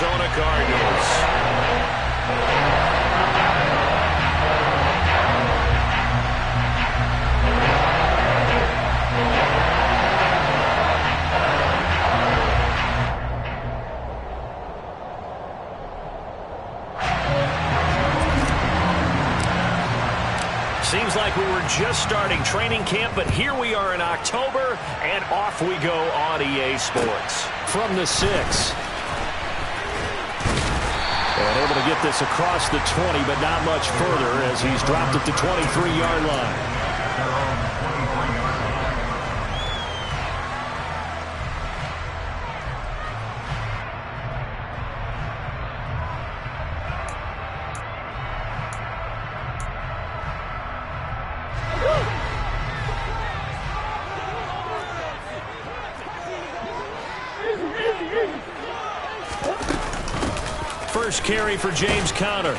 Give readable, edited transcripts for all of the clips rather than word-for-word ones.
Arizona Cardinals. Seems like we were just starting training camp, but here we are in October, and off we go on EA Sports. From the 6. And able to get this across the 20, but not much further as he's dropped at the 23-yard line. First carry for James Conner.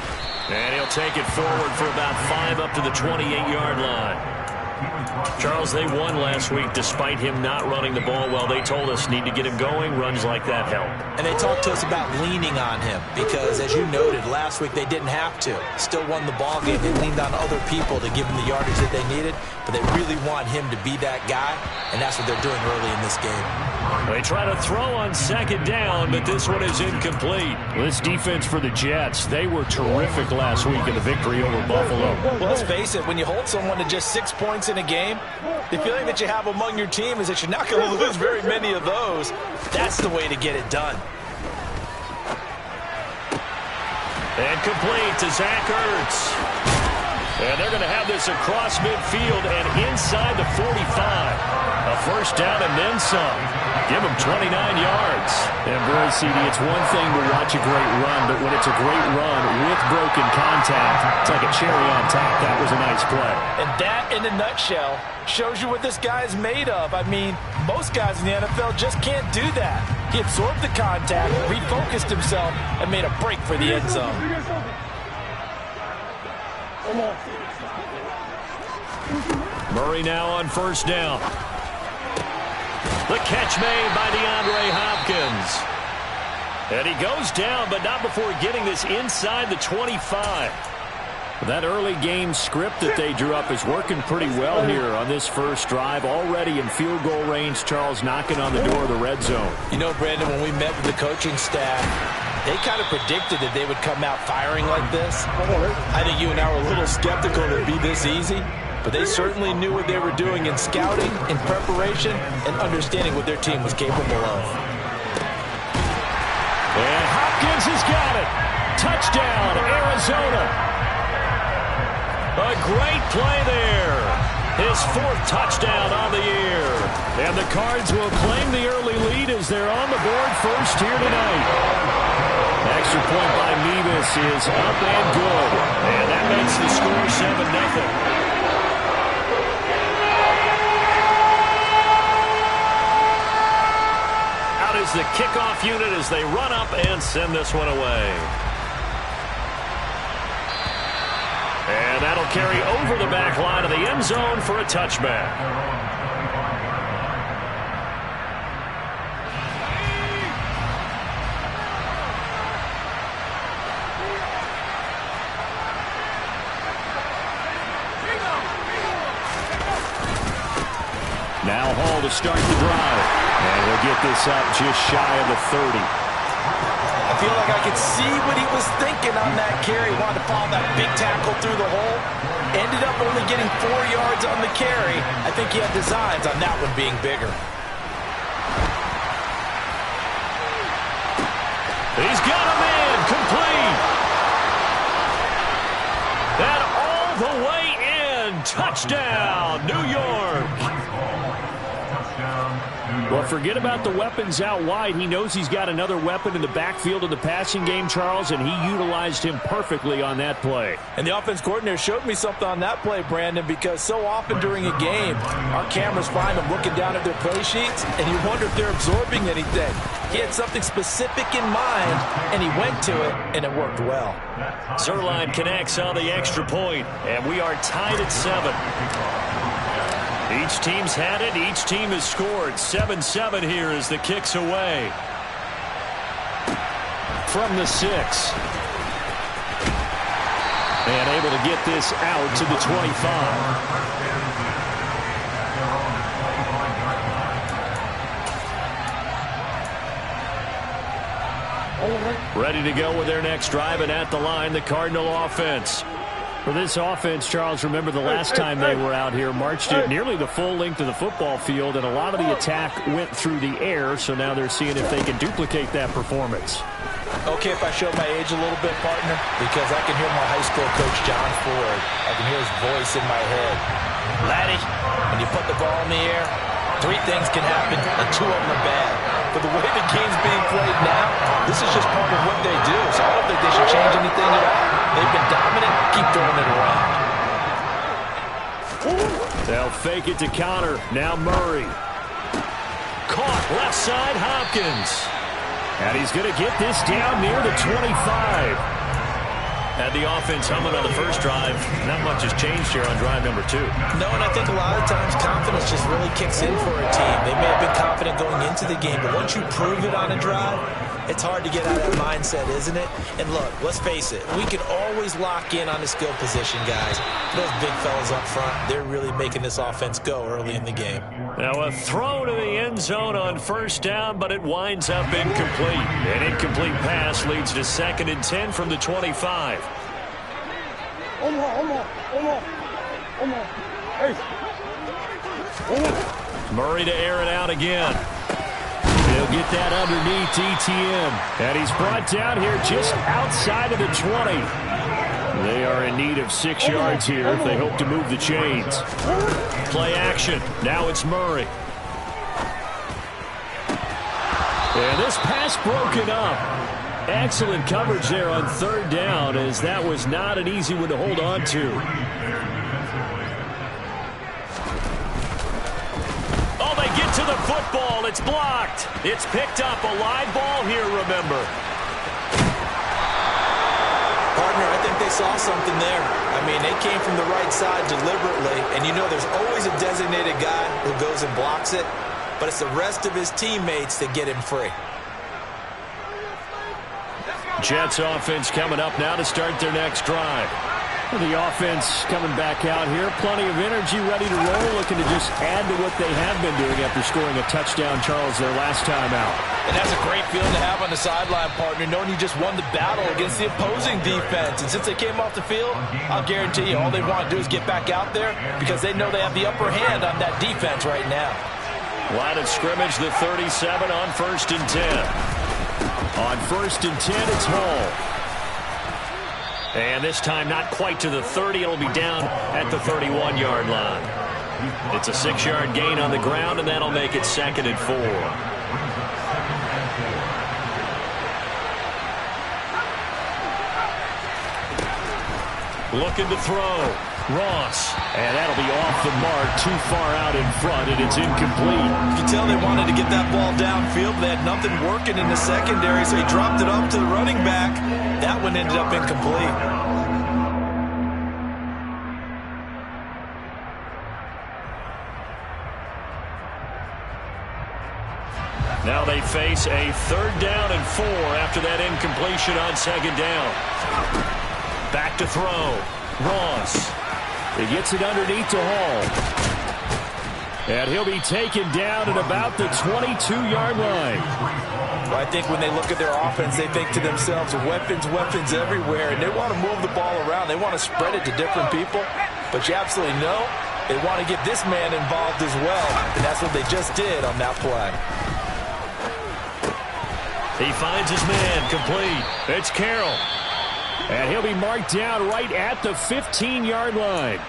And he'll take it forward for about 5 up to the 28-yard line. Charles, they won last week despite him not running the ball well. They told us need to get him going. Runs like that help. And they talked to us about leaning on him because, as you noted, last week they didn't have to. Still won the ball game. They leaned on other people to give them the yardage that they needed, but they really want him to be that guy, and that's what they're doing early in this game. They try to throw on second down, but this one is incomplete. This defense for the Jets, they were terrific last week in the victory over Buffalo. Well, let's face it, when you hold someone to just 6 points in a game, the feeling that you have among your team is that you're not going to lose very many of those. That's the way to get it done. And complete to Zach Ertz. And they're going to have this across midfield and inside the 45. A first down and then some. Give them 29 yards. And boy, CD, it's one thing to watch a great run, but when it's a great run with broken contact, it's like a cherry on top. That was a nice play. And that, in a nutshell, shows you what this guy is made of. I mean, most guys in the NFL just can't do that. He absorbed the contact, refocused himself, and made a break for the end zone. Murray now on first down. The catch made by DeAndre Hopkins. And he goes down, but not before getting this inside the 25. That early game script that they drew up is working pretty well here on this first drive. Already in field goal range, Charles knocking on the door of the red zone. You know, Brandon, when we met with the coaching staff, they kind of predicted that they would come out firing like this. I think you and I were a little skeptical that it'd be this easy, but they certainly knew what they were doing in scouting, in preparation, and understanding what their team was capable of. And Hopkins has got it. Touchdown, Arizona. A great play there. His 4th touchdown on the year. And the Cards will claim the early lead as they're on the board first here tonight. Extra point by Nevis is up and good. And that makes the score 7-0. Is the kickoff unit as they run up and send this one away. And that'll carry over the back line of the end zone for a touchback. Now Hall to start the drive. And we'll get this up just shy of the 30. I feel like I could see what he was thinking on that carry. He wanted to follow that big tackle through the hole. Ended up only getting 4 yards on the carry. I think he had designs on that one being bigger. He's got a man complete. And all the way in. Touchdown, New York. Well, forget about the weapons out wide. He knows he's got another weapon in the backfield of the passing game, Charles, and he utilized him perfectly on that play. And the offense coordinator showed me something on that play, Brandon, because so often during a game, our cameras find them looking down at their play sheets, and you wonder if they're absorbing anything. He had something specific in mind, and he went to it, and it worked well. Zerline connects on the extra point, and we are tied at 7. Each team's had it. Each team has scored. 7-7 here as the kick's away. from the 6. And able to get this out to the 25. Ready to go with their next drive, and at the line, the Cardinal offense. For this offense, Charles, remember the last time they were out here, marched it nearly the full length of the football field, and a lot of the attack went through the air, so now they're seeing if they can duplicate that performance. Okay, if I show my age a little bit, partner, because I can hear my high school coach, John Ford. I can hear his voice in my head. Laddie, when you put the ball in the air, 3 things can happen, and 2 of them are bad. But the way the game's being played now, this is just part of what they do. So I don't think they should change anything at all. They've been dominant. Keep throwing it around. They'll fake it to Connor. Now Murray. Caught left side, Hopkins. And he's going to get this down near the 25. Had the offense humming on the first drive. Not much has changed here on drive number 2. No, and I think a lot of times confidence just really kicks in for a team. They may have been confident going into the game, but once you prove it on a drive, it's hard to get out of that mindset, isn't it? And look, let's face it, we can always lock in on the skill position, guys. Those big fellas up front, they're really making this offense go early in the game. Now a throw to the end zone on first down, but it winds up incomplete. An incomplete pass leads to 2nd and 10 from the 25. Murray to air it out again. He'll get that underneath ETN. And he's brought down here just outside of the 20. They are in need of 6 yards here if they hope to move the chains. Play action. Now it's Murray. And this pass broken up. Excellent coverage there on 3rd down, as that was not an easy one to hold on to. Oh, they get to the football. It's blocked. It's picked up. A live ball here, remember. Partner, I think they saw something there. I mean, they came from the right side deliberately, and you know there's always a designated guy who goes and blocks it, but it's the rest of his teammates that get him free. Jets offense coming up now to start their next drive. The offense coming back out here. Plenty of energy, ready to roll, looking to just add to what they have been doing after scoring a touchdown, Charles, their last time out. And that's a great feeling to have on the sideline, partner, knowing you just won the battle against the opposing defense. And since they came off the field, I'll guarantee you all they want to do is get back out there because they know they have the upper hand on that defense right now. Line of scrimmage, the 37 on 1st and 10. On 1st and 10, it's Hall. And this time not quite to the 30. It'll be down at the 31-yard line. It's a 6-yard gain on the ground, and that'll make it 2nd and 4. Looking to throw. Ross. And that'll be off the mark, too far out in front, and it's incomplete. You can tell they wanted to get that ball downfield. They had nothing working in the secondary, so he dropped it up to the running back. That one ended up incomplete. Now they face a 3rd down and 4 after that incompletion on 2nd down. Back to throw. Ross. He gets it underneath to Hall. And he'll be taken down at about the 22-yard line. Well, I think when they look at their offense, they think to themselves, weapons, weapons everywhere, and they want to move the ball around. They want to spread it to different people. But you absolutely know they want to get this man involved as well, and that's what they just did on that play. He finds his man, complete. It's Carroll. And he'll be marked down right at the 15-yard line.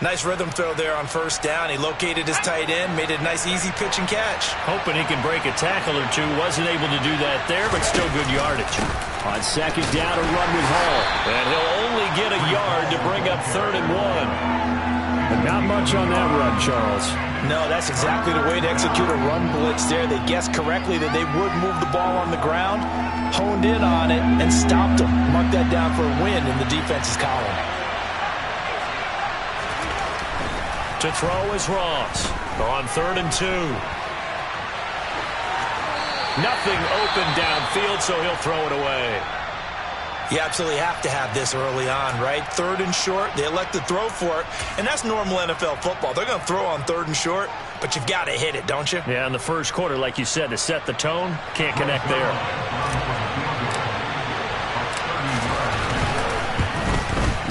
Nice rhythm throw there on 1st down. He located his tight end, made it a nice, easy pitch and catch. Hoping he can break a tackle or two. Wasn't able to do that there, but still good yardage. On 2nd down, a run with Hall. And he'll only get a yard to bring up 3rd and 1. But not much on that run, Charles. No, that's exactly the way to execute a run blitz there. They guessed correctly that they would move the ball on the ground, honed in on it, and stopped them. Marked that down for a win in the defense's column. To throw is Ross on 3rd and 2. Nothing open downfield, so he'll throw it away. You absolutely have to have this early on, right? 3rd and short, they elect to throw for it, and that's normal NFL football. They're going to throw on 3rd and short, but you've got to hit it, don't you? Yeah, in the first quarter, like you said, to set the tone, can't connect there.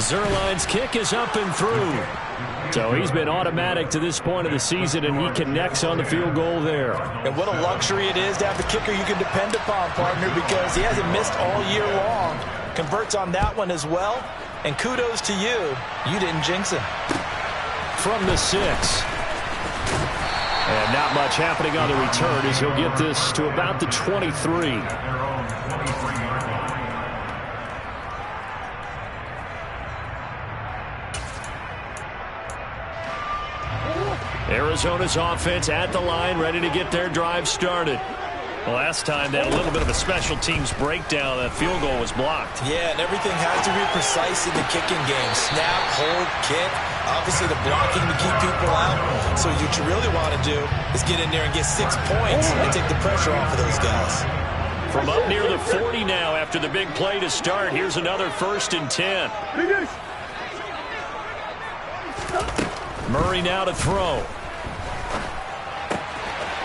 Zuerlein's kick is up and through. So he's been automatic to this point of the season, and he connects on the field goal there. And what a luxury it is to have the kicker you can depend upon, partner, because he hasn't missed all year long. Converts on that one as well. And kudos to you. You didn't jinx him. From the 6. And not much happening on the return as he'll get this to about the 23. Arizona's offense at the line, ready to get their drive started. Well, last time they had a little bit of a special teams breakdown. That field goal was blocked. Yeah, and everything has to be precise in the kicking game. Snap, hold, kick. Obviously, the blocking to keep people out. So what you really want to do is get in there and get 6 points and take the pressure off of those guys. From up near the 40 now after the big play to start. Here's another 1st and 10. Murray now to throw.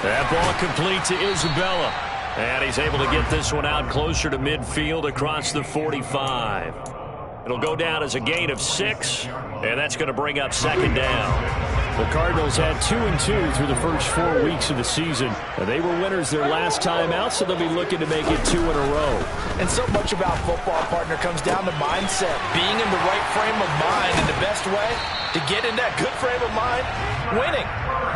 That ball complete to Isabella. And he's able to get this one out closer to midfield across the 45. It'll go down as a gain of 6, and that's going to bring up 2nd down. The Cardinals had 2-2 through the first 4 weeks of the season. They were winners their last time out, so they'll be looking to make it 2 in a row. And so much about football, partner, comes down to mindset. Being in the right frame of mind, and the best way to get in that good frame of mind, winning.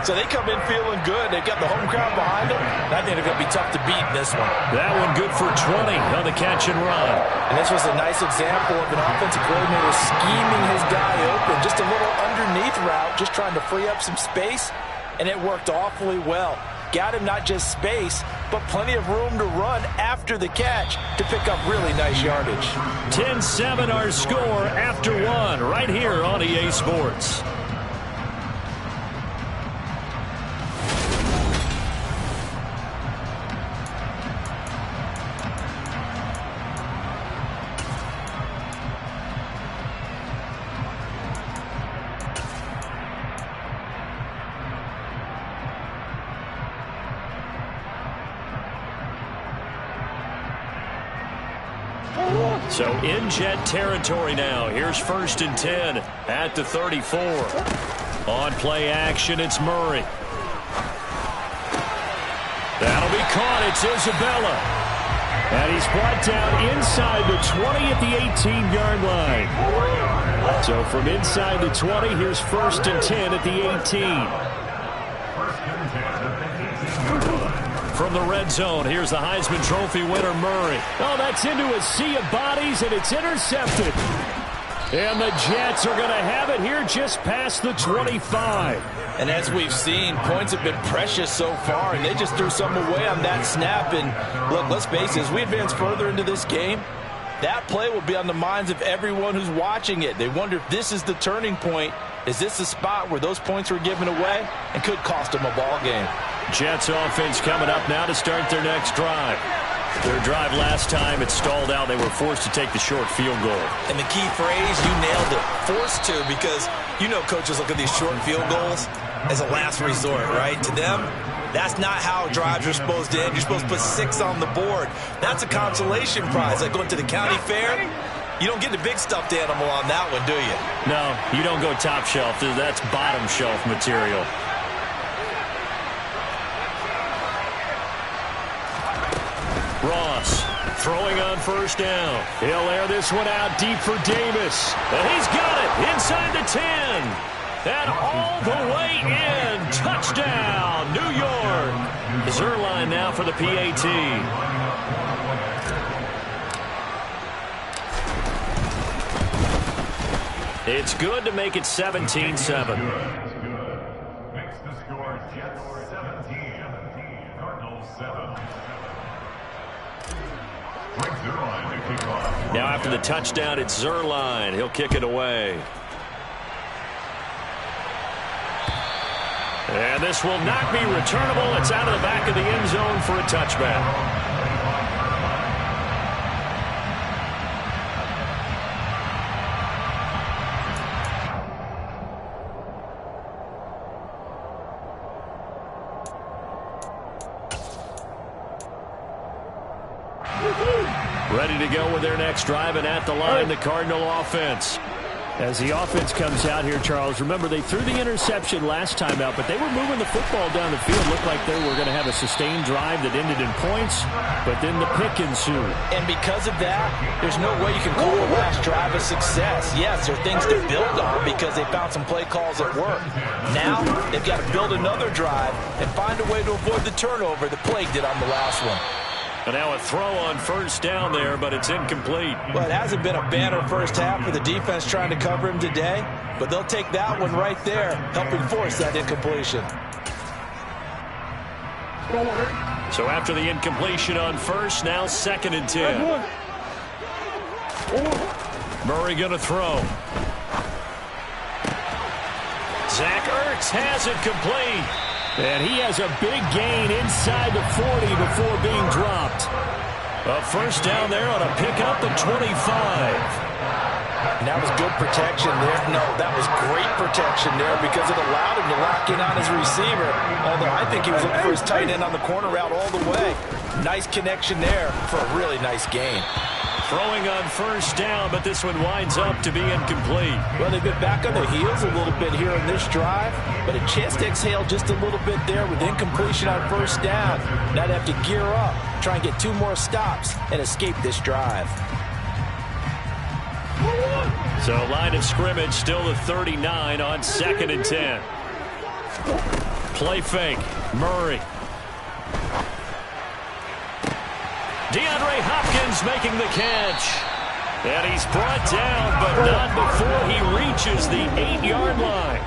So they come in feeling good. They've got the home crowd behind them. I think they're going to be tough to beat in this one. That one good for 20 on the catch and run. And this was a nice example of an offensive coordinator scheming his guy open. Just a little underneath route, just trying to free up some space, and it worked awfully well. Got him not just space, but plenty of room to run after the catch to pick up really nice yardage. 10-7 our score after 1 right here on EA Sports. So in Jet territory now. Here's 1st and 10 at the 34. On play action, it's Murray. That'll be caught. It's Isabella. And he's brought down inside the 20 at the 18-yard line. So from inside the 20, here's 1st and 10 at the 18. From the red zone, here's the Heisman Trophy winner, Murray. Oh, that's into a sea of bodies, and it's intercepted. And the Jets are going to have it here just past the 25. And as we've seen, points have been precious so far, and they just threw some away on that snap. And look, let's face it, as we advance further into this game, that play will be on the minds of everyone who's watching it. They wonder if this is the turning point. Is this the spot where those points were given away and could cost them a ball game? Jets offense coming up now to start their next drive. Their drive last time, it stalled out. They were forced to take the short field goal. And the key phrase, you nailed it, forced to, because you know coaches look at these short field goals as a last resort, right? To them, that's not how drives are supposed to end. You're supposed to put 6 on the board. That's a consolation prize, like going to the county fair. You don't get the big stuffed animal on that one, do you? No, you don't go top shelf. That's bottom shelf material. Ross throwing on 1st down. He'll air this one out deep for Davis. And he's got it inside the 10. And all the way in. Touchdown, New York. Zuerlein now for the PAT. It's good to make it 17-7. Now after the touchdown, it's Zuerlein. He'll kick it away. And this will not be returnable. It's out of the back of the end zone for a touchback. Ready to go with their next drive, and at the line, the Cardinal offense. As the offense comes out here, Charles, remember they threw the interception last time out, but they were moving the football down the field. Looked like they were going to have a sustained drive that ended in points, but then the pick ensued. And because of that, there's no way you can call the last drive a success. Yes, there are things to build on because they found some play calls that work. Now, they've got to build another drive and find a way to avoid the turnover that plagued it on the last one. And now a throw on first down there, but it's incomplete. Well, it hasn't been a banner first half for the defense trying to cover him today, but they'll take that one right there, helping force that incompletion. So after the incompletion on first, now 2nd and 10. Murray going to throw. Zach Ertz has it complete. And he has a big gain inside the 40 before being dropped. A first down there on a pickup at 25. And that was good protection there. No, that was great protection there because it allowed him to lock in on his receiver. Although I think he was looking for his tight end on the corner route all the way. Nice connection there for a really nice gain. Throwing on first down, but this one winds up to be incomplete. Well, they've been back on their heels a little bit here in this drive, but a chance to exhale just a little bit there with incompletion on first down. Now they have to gear up, try and get 2 more stops, and escape this drive. So line of scrimmage still the 39 on 2nd and 10. Play fake. Murray. DeAndre Hopkins making the catch. And he's brought down, but not before he reaches the 8-yard line.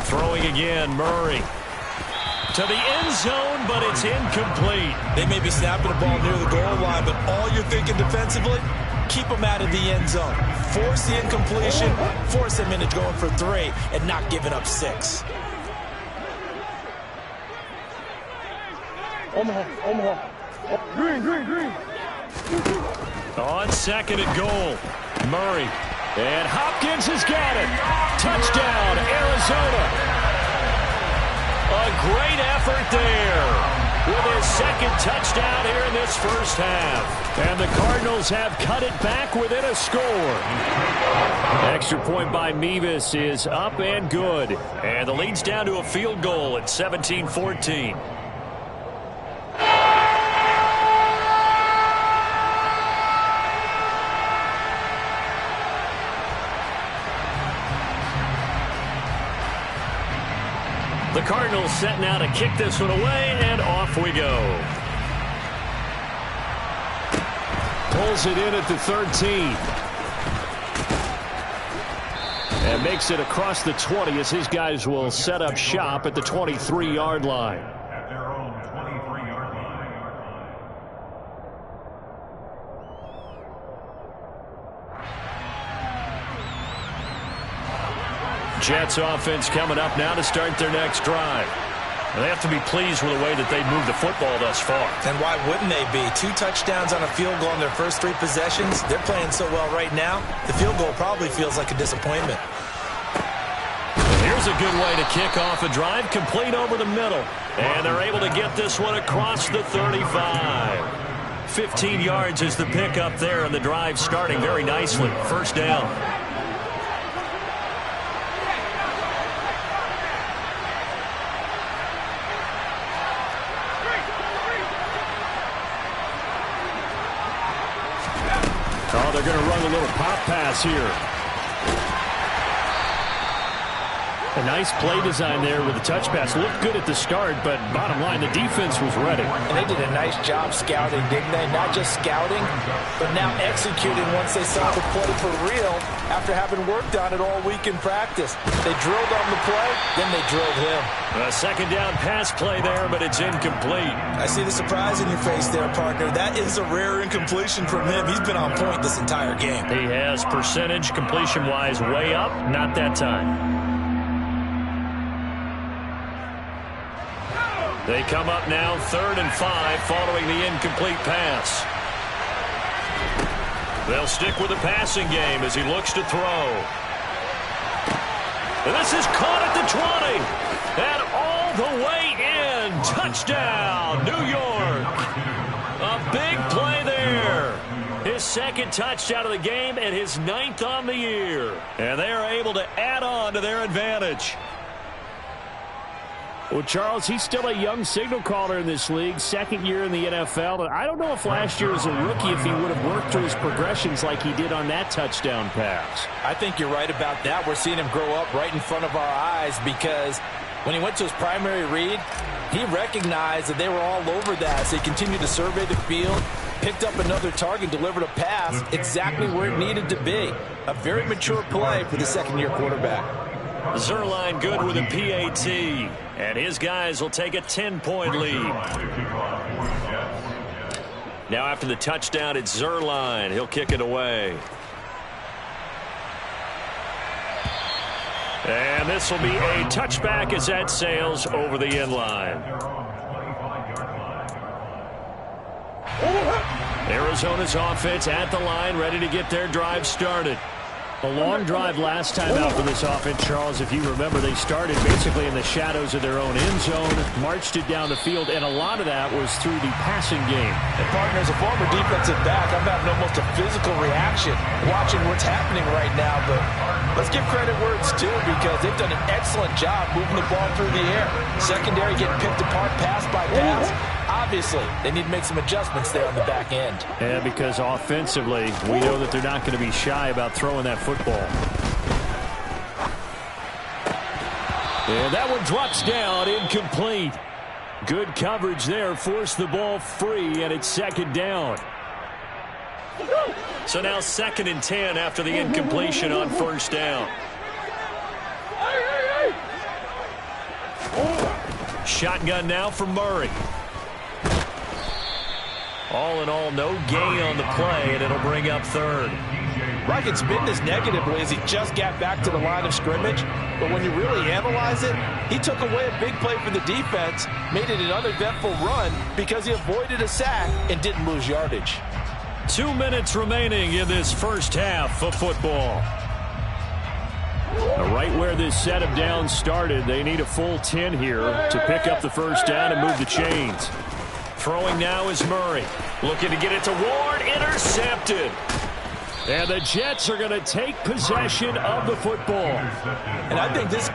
Throwing again, Murray. To the end zone, but it's incomplete. They may be snapping the ball near the goal line, but all you're thinking defensively, keep them out of the end zone. Force the incompletion, force them into going for 3, and not giving up 6. Omaha. Green. On 2nd and goal, Murray. And Hopkins has got it. Touchdown, Arizona. A great effort there with his 2nd touchdown here in this first half. And the Cardinals have cut it back within a score. Extra point by Mevis is up and good. And the lead's down to a field goal at 17-14. The Cardinals set now to kick this one away, and off we go. Pulls it in at the 13. And makes it across the 20 as his guys will set up shop at the 23-yard line. At their own 23-yard line. Jets offense coming up now to start their next drive. They have to be pleased with the way that they moved the football thus far. And why wouldn't they be? 2 touchdowns on a field goal in their first 3 possessions. They're playing so well right now, the field goal probably feels like a disappointment. Here's a good way to kick off a drive, complete over the middle. And they're able to get this one across the 35. 15 yards is the pickup there, and the drive starting very nicely. First down. Oh, they're going to run a little pop pass here. A nice play design there with the touch pass. Looked good at the start, but bottom line, the defense was ready. And they did a nice job scouting, didn't they? Not just scouting, but now executing once they saw the play for real after having worked on it all week in practice. They drilled on the play, then they drilled him. A second down pass play there, but it's incomplete. I see the surprise in your face there, partner. That is a rare incompletion from him. He's been on point this entire game. He has percentage completion-wise way up, not that time. They come up now 3rd and 5 following the incomplete pass. They'll stick with the passing game as he looks to throw. And this is caught at the 20. And all the way in. Touchdown, New York. A big play there. His second touchdown of the game and his 9th on the year. And they are able to add on to their advantage. Well, Charles, he's still a young signal caller in this league, second year in the NFL. But I don't know if last year as a rookie if he would have worked through his progressions like he did on that touchdown pass. I think you're right about that. We're seeing him grow up right in front of our eyes because when he went to his primary read, he recognized that they were all over that. So he continued to survey the field, picked up another target, delivered a pass exactly where it needed to be. A very mature play for the second-year quarterback. Zerline good with a PAT, and his guys will take a 10-point lead. Now after the touchdown, it's Zerline. He'll kick it away. And this will be a touchback as that sails over the end line. Arizona's offense at the line, ready to get their drive started. A long drive last time out for this offense, Charles. If you remember, they started basically in the shadows of their own end zone, marched it down the field, and a lot of that was through the passing game. And, partner, as a former defensive back, I'm having almost a physical reaction watching what's happening right now. But let's give credit where it's due because they've done an excellent job moving the ball through the air. Secondary getting picked apart pass by pass. Obviously, they need to make some adjustments there on the back end. Yeah, because offensively, we know that they're not going to be shy about throwing that football. And that one drops down, incomplete. Good coverage there, forced the ball free, and it's second down. So now 2nd and 10 after the incompletion on first down. Shotgun now for Murray. All in all, no gain on the play, and it'll bring up 3rd. Right, it's been this negatively as he just got back to the line of scrimmage. But when you really analyze it, he took away a big play for the defense, made it an uneventful run because he avoided a sack and didn't lose yardage. 2 minutes remaining in this first half of football. Right where this set of downs started, they need a full 10 here to pick up the first down and move the chains. Throwing now is Murray. Looking to get it to Ward. Intercepted. And the Jets are going to take possession of the football. And I think this...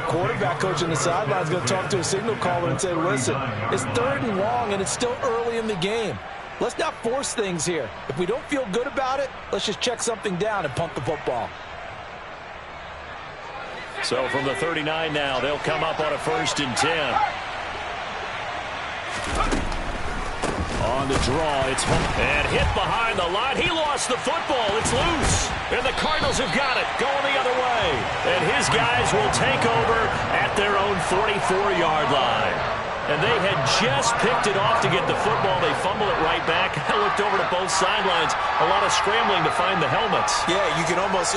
Quarterback coach on the sideline is going to talk to a signal caller and say, listen, it's 3rd and long and it's still early in the game. Let's not force things here. If we don't feel good about it, let's just check something down and punt the football. So from the 39 now, they'll come up on a 1st and 10. on the draw. It's home. And hit behind the line. He lost the football. It's loose. And the Cardinals have got it. Going the other way. And his guys will take over at their own 44-yard line. And they had just picked it off to get the football. They fumble it right back. I looked over to both sidelines. A lot of scrambling to find the helmets. Yeah, you can almost,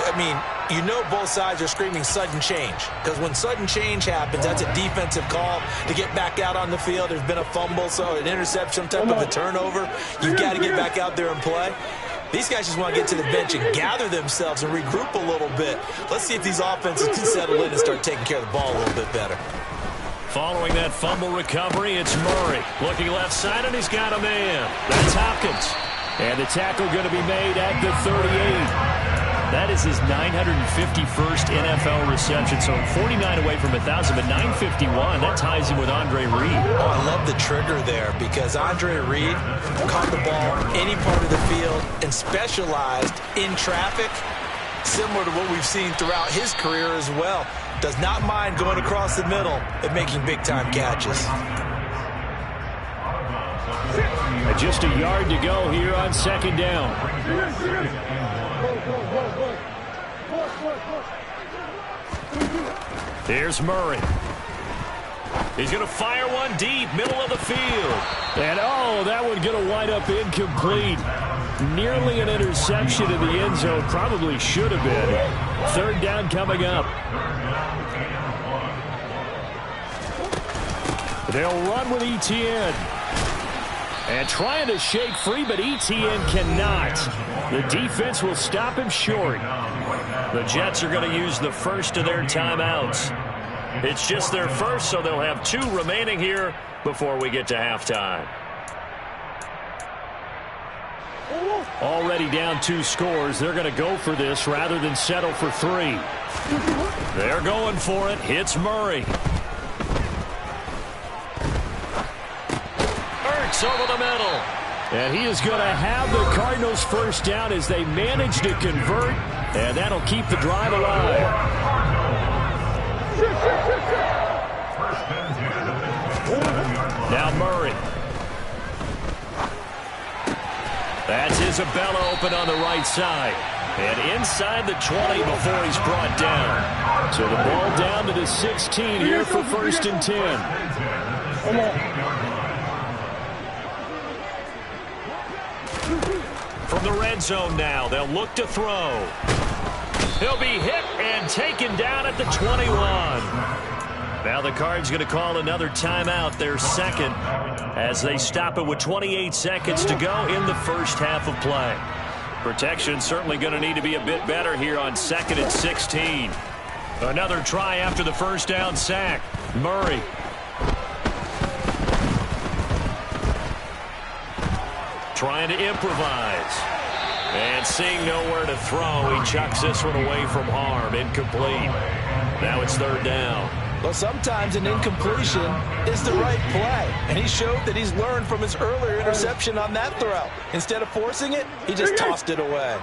you know both sides are screaming sudden change. Because when sudden change happens, that's a defensive call to get back out on the field. There's been a fumble, so an interception, some type of a turnover. You've got to get back out there and play. These guys just want to get to the bench and gather themselves and regroup a little bit. Let's see if these offenses can settle in and start taking care of the ball a little bit better. Following that fumble recovery, it's Murray. Looking left side, and he's got a man. That's Hopkins. And the tackle going to be made at the 38. That is his 951st NFL reception, so 49 away from 1,000, but 951. That ties him with Andre Reed. Oh, I love the trigger there because Andre Reed caught the ball any part of the field and specialized in traffic, similar to what we've seen throughout his career as well. Does not mind going across the middle and making big-time catches. Just a yard to go here on second down. Here's Murray. He's going to fire one deep, middle of the field. And, that one going to wind up incomplete. Nearly an interception in the end zone. Probably should have been. Third down coming up. They'll run with Etienne. And trying to shake free, but Etienne cannot. The defense will stop him short. The Jets are going to use the first of their timeouts. It's just their first, so they'll have 2 remaining here before we get to halftime. Already down 2 scores. They're going to go for this rather than settle for 3. They're going for it. Hits Murray. Over the middle. And he is going to have the Cardinals first down as they manage to convert. And that'll keep the drive alive. Now Murray. That's Isabella open on the right side. And inside the 20 before he's brought down. So the ball down to the 16 here for 1st and 10. From the red zone now, they'll look to throw. He'll be hit and taken down at the 21. Now the Cards going to call another timeout, their second, as they stop it with 28 seconds to go in the first half of play. Protection certainly going to need to be a bit better here on 2nd and 16. Another try after the first down sack. Murray. Trying to improvise. And seeing nowhere to throw, he chucks this one away from harm. Incomplete. Now it's 3rd down. Well, sometimes an incompletion is the right play. And he showed that he's learned from his earlier interception on that throw. Instead of forcing it, he just tossed it away.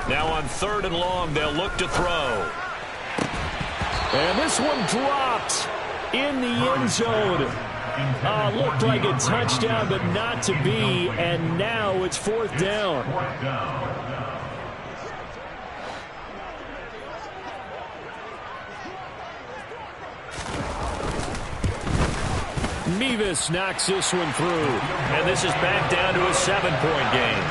Now on 3rd and long, they'll look to throw. And this one dropped in the end zone. Looked like a touchdown, but not to be. And now it's 4th down. Mevis knocks this one through. And this is back down to a 7-point game.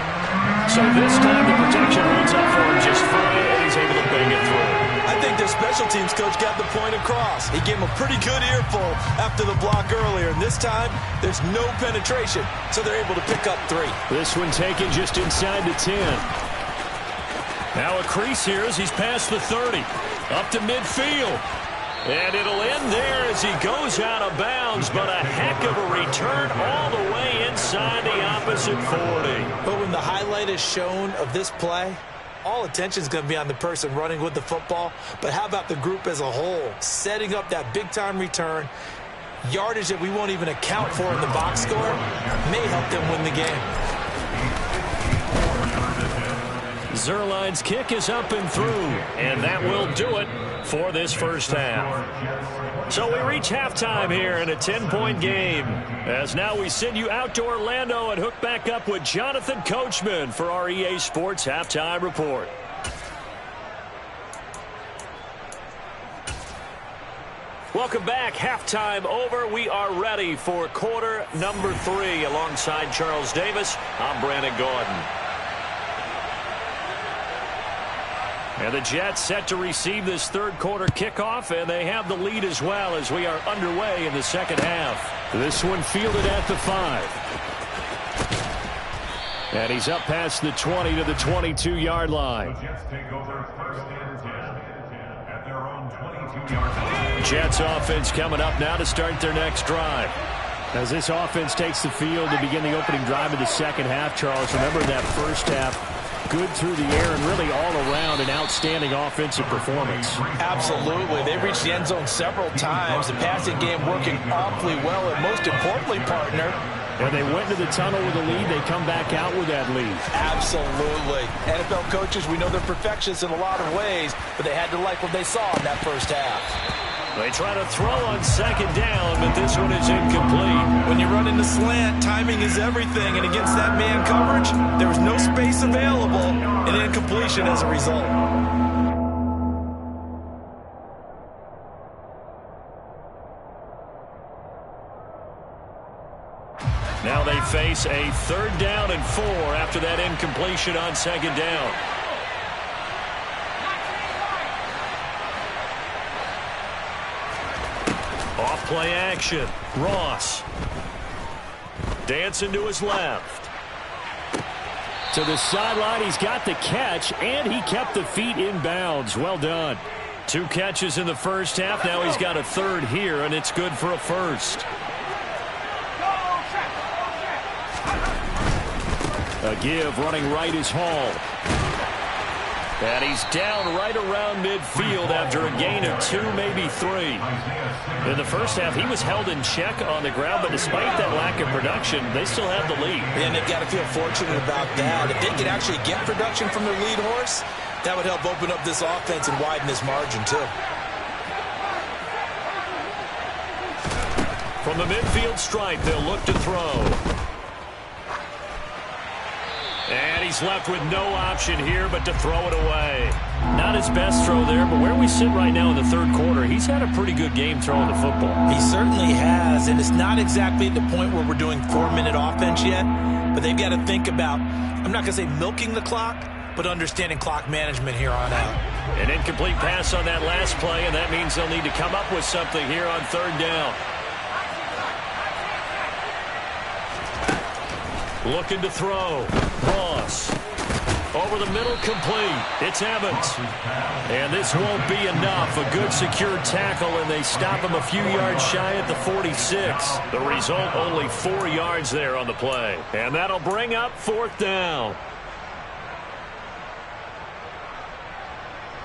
So this time the protection holds up for him just fine, and he's able to bang it through. I think their special teams coach got the point across. He gave him a pretty good earful after the block earlier. And this time, there's no penetration, so they're able to pick up 3. This one taken just inside the 10. Now a crease here as he's past the 30. Up to midfield. And it'll end there as he goes out of bounds, but a heck of a return all the way inside the opposite 40. But when the highlight is shown of this play, all attention is going to be on the person running with the football. But how about the group as a whole, setting up that big-time return, yardage that we won't even account for in the box score, may help them win the game. Zerline's kick is up and through, and that will do it for this first half. So we reach halftime here in a 10-point game, as now we send you out to Orlando and hook back up with Jonathan Coachman for our EA Sports Halftime Report. Welcome back. Halftime over. We are ready for quarter number 3. Alongside Charles Davis, I'm Brandon Gordon. And the Jets set to receive this third quarter kickoff, and they have the lead as well as we are underway in the second half. This one fielded at the 5. And he's up past the 20 to the 22-yard line. The Jets take over first and 10 at their own 22-yard line. Jets offense coming up now to start their next drive. As this offense takes the field to begin the opening drive of the second half, Charles, remember that first half, good through the air and really all around an outstanding offensive performance. Absolutely. They reached the end zone several times. The passing game working awfully well, and most importantly, partner, and they went to the tunnel with a lead. They come back out with that lead. Absolutely. NFL coaches, we know they're perfectionists in a lot of ways, but they had to like what they saw in that first half. They try to throw on second down, but this one is incomplete. When you run into slant, timing is everything, and against that man coverage, there was no space available, and incompletion as a result. Now they face a 3rd down and 4 after that incompletion on second down. Off play action. Ross. Dancing to his left. To the sideline, he's got the catch, and he kept the feet in bounds. Well done. 2 catches in the first half. Now he's got a 3rd here, and it's good for a 1st. A give running right is Hall. And he's down right around midfield after a gain of 2, maybe 3. In the first half, he was held in check on the ground, but despite that lack of production, they still have the lead. And they've got to feel fortunate about that. If they could actually get production from their lead horse, that would help open up this offense and widen this margin, too. From the midfield stripe, they'll look to throw. And he's left with no option here but to throw it away. Not his best throw there, but where we sit right now in the third quarter, he's had a pretty good game throwing the football. He certainly has, and it's not exactly at the point where we're doing 4-minute offense yet, but they've got to think about, I'm not going to say milking the clock, but understanding clock management here on out. An incomplete pass on that last play, and that means they'll need to come up with something here on 3rd down. Looking to throw. Ross. Over the middle, complete. It's Evans. And this won't be enough. A good secure tackle, and they stop him a few yards shy at the 46. The result, only 4 yards there on the play. And that'll bring up 4th down.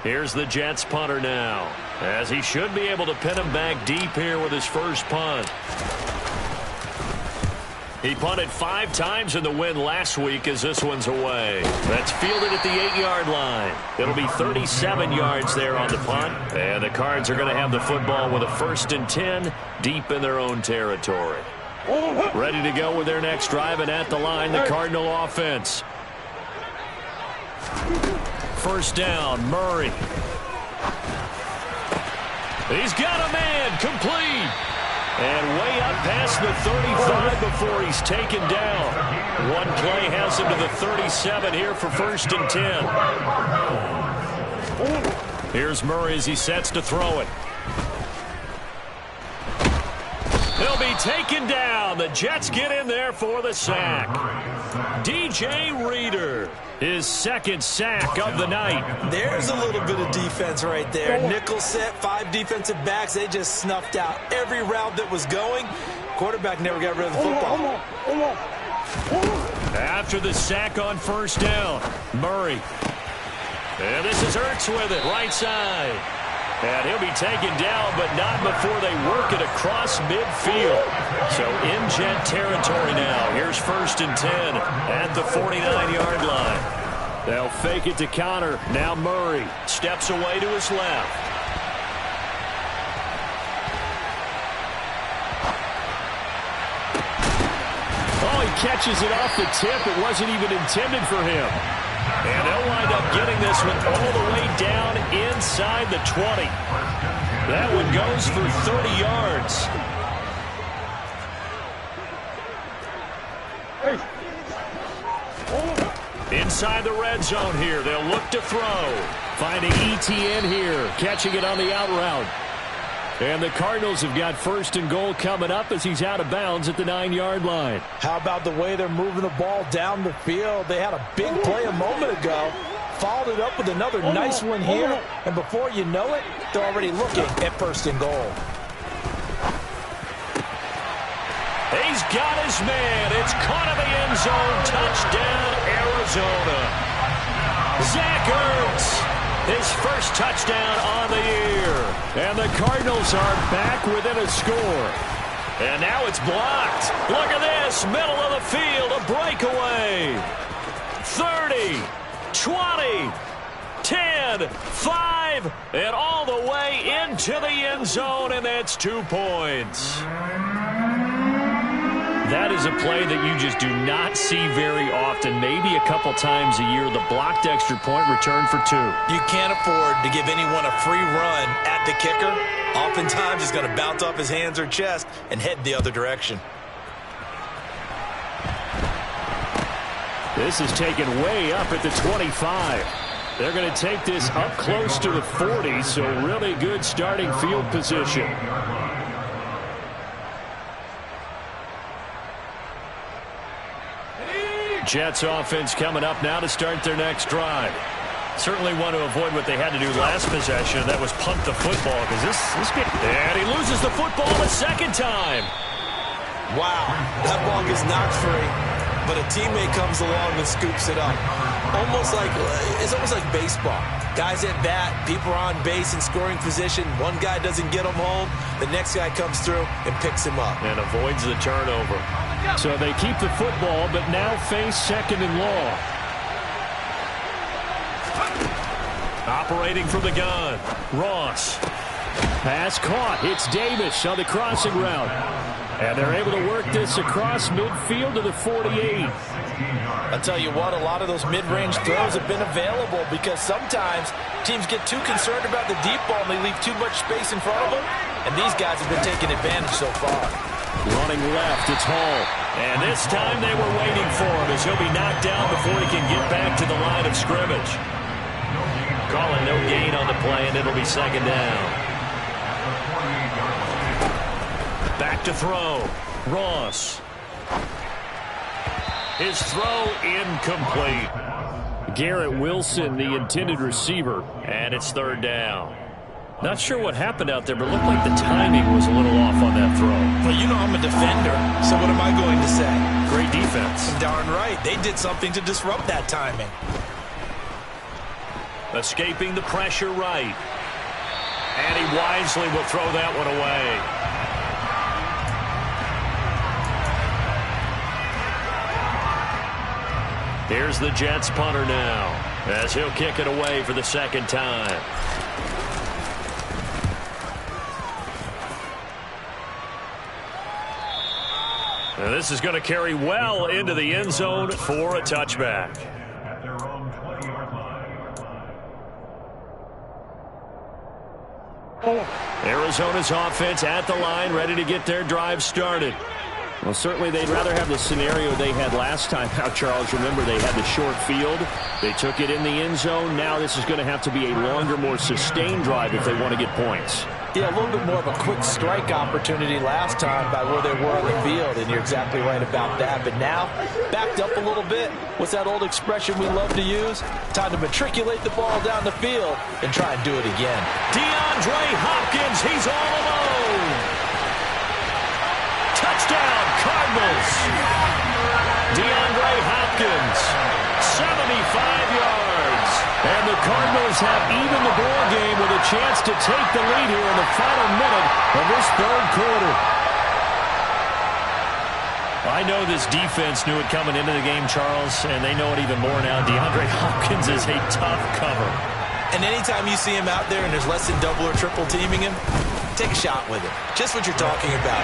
Here's the Jets punter now, as he should be able to pin him back deep here with his first punt. He punted 5 times in the win last week as this one's away. That's fielded at the 8-yard line. It'll be 37 yards there on the punt. And the Cards are going to have the football with a 1st and 10 deep in their own territory. Ready to go with their next drive, and at the line, the Cardinal offense. 1st down, Murray. He's got a man, complete. And way up past the 35 before he's taken down. One play has him to the 37 here for 1st and 10. Here's Murray as he sets to throw it. He'll be taken down. The Jets get in there for the sack. DJ Reader, his 2nd sack of the night. There's a little bit of defense right there. Nickel set, 5 defensive backs. They just snuffed out every route that was going. Quarterback never got rid of the football. After the sack on 1st down, Murray. And this is Ertz with it, right side. And he'll be taken down, but not before they work it across midfield. So in Jet territory now. Here's 1st and 10 at the 49-yard line. They'll fake it to counter. Now Murray steps away to his left. Oh, he catches it off the tip. It wasn't even intended for him. And they'll wind up getting this one all the way down inside the 20. That one goes for 30 yards. Inside the red zone here. They'll look to throw. Finding ETN here. Catching it on the out route. And the Cardinals have got first and goal coming up as he's out of bounds at the 9-yard line. How about the way they're moving the ball down the field? They had a big play a moment ago. Followed it up with another nice one here. And before you know it, they're already looking at first and goal. He's got his man. It's caught in the end zone. Touchdown, Arizona. Zach Ertz, his first touchdown on the year. And the Cardinals are back within a score. And now it's blocked. Look at this. Middle of the field, a breakaway. 30, 20, 10, 5, and all the way into the end zone, and that's 2 points. That is a play that you just do not see very often. Maybe a couple times a year. The blocked extra point return for 2. You can't afford to give anyone a free run at the kicker. Oftentimes he's going to bounce off his hands or chest and head the other direction. This is taken way up at the 25. They're going to take this up close to the 40, so really good starting field position. Jets offense coming up now to start their next drive. Certainly want to avoid what they had to do last possession. That was punt the football because this and he loses the football a second time. Wow, that ball gets knocked free, but a teammate comes along and scoops it up. It's almost like baseball. Guys at bat, people are on base in scoring position. One guy doesn't get him home. The next guy comes through and picks him up. And avoids the turnover. So they keep the football, but now face second and long. Operating from the gun, Ross. Pass caught. It's Davis on the crossing route. And they're able to work this across midfield to the 48. I'll tell you what, a lot of those mid-range throws have been available because sometimes teams get too concerned about the deep ball and they leave too much space in front of them. And these guys have been taking advantage so far. Running left, it's Hall. And this time they were waiting for him as he'll be knocked down before he can get back to the line of scrimmage. Calling no gain on the play, and it'll be second down. Back to throw. Ross. His throw incomplete. Garrett Wilson, the intended receiver. And it's third down. Not sure what happened out there, but it looked like the timing was a little off on that throw. Well, you know I'm a defender, so what am I going to say? Great defense. Darn right. They did something to disrupt that timing. Escaping the pressure right. And he wisely will throw that one away. Here's the Jets punter now as he'll kick it away for the second time. And this is going to carry well into the end zone for a touchback. At their own 20-yard line. Arizona's offense at the line, ready to get their drive started. Well, certainly they'd rather have the scenario they had last time out, Charles. Remember, they had the short field. They took it in the end zone. Now this is going to have to be a longer, more sustained drive if they want to get points. Yeah, a little bit more of a quick strike opportunity last time by where they were on the field, and you're exactly right about that. But now, backed up a little bit. What's that old expression we love to use? Time to matriculate the ball down the field and try and do it again. DeAndre Hopkins, he's all alone. Touchdown, Cardinals. DeAndre Hopkins, 75 yards. And the Cardinals have evened the ball game with a chance to take the lead here in the final minute of this third quarter. A I know this defense knew it coming into the game, Charles, and they know it even more now. DeAndre Hopkins is a tough cover. And anytime you see him out there and there's less than double or triple teaming him, take a shot with him. Just what you're talking about.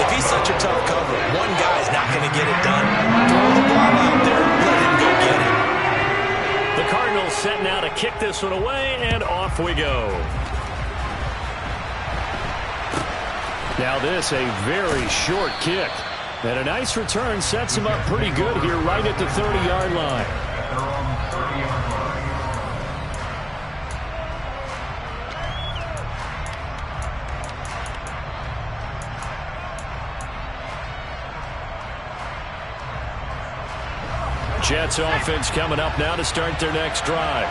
If he's such a tough cover, one guy's not going to get it done. Throw the ball out there, let him go get it. The Cardinals set now to kick this one away, and off we go. Now this, a very short kick. And a nice return sets him up pretty good here right at the 30-yard line. Jets offense coming up now to start their next drive.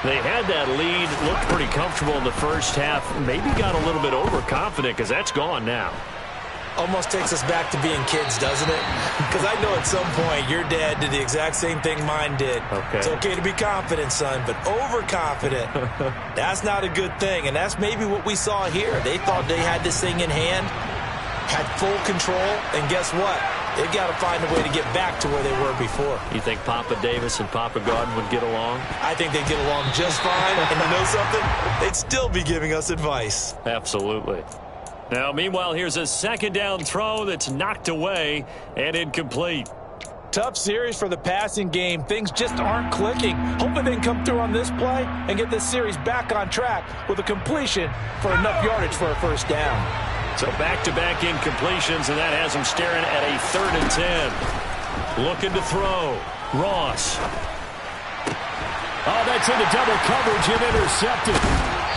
They had that lead, looked pretty comfortable in the first half, maybe got a little bit overconfident because that's gone now. Almost takes us back to being kids, doesn't it? Because I know at some point your dad did the exact same thing mine did. Okay. It's okay to be confident, son, but overconfident, that's not a good thing. And that's maybe what we saw here. They thought they had this thing in hand, had full control, and guess what? They've got to find a way to get back to where they were before. You think Papa Davis and Papa Gordon would get along? I think they'd get along just fine. And you know something? They'd still be giving us advice. Absolutely. Now, meanwhile, here's a second down throw that's knocked away and incomplete. Tough series for the passing game. Things just aren't clicking. Hoping they can come through on this play and get this series back on track with a completion for enough yardage for a first down. So back-to-back incompletions, and that has them staring at a 3rd and 10. Looking to throw. Ross. Oh, that's into double coverage and intercepted.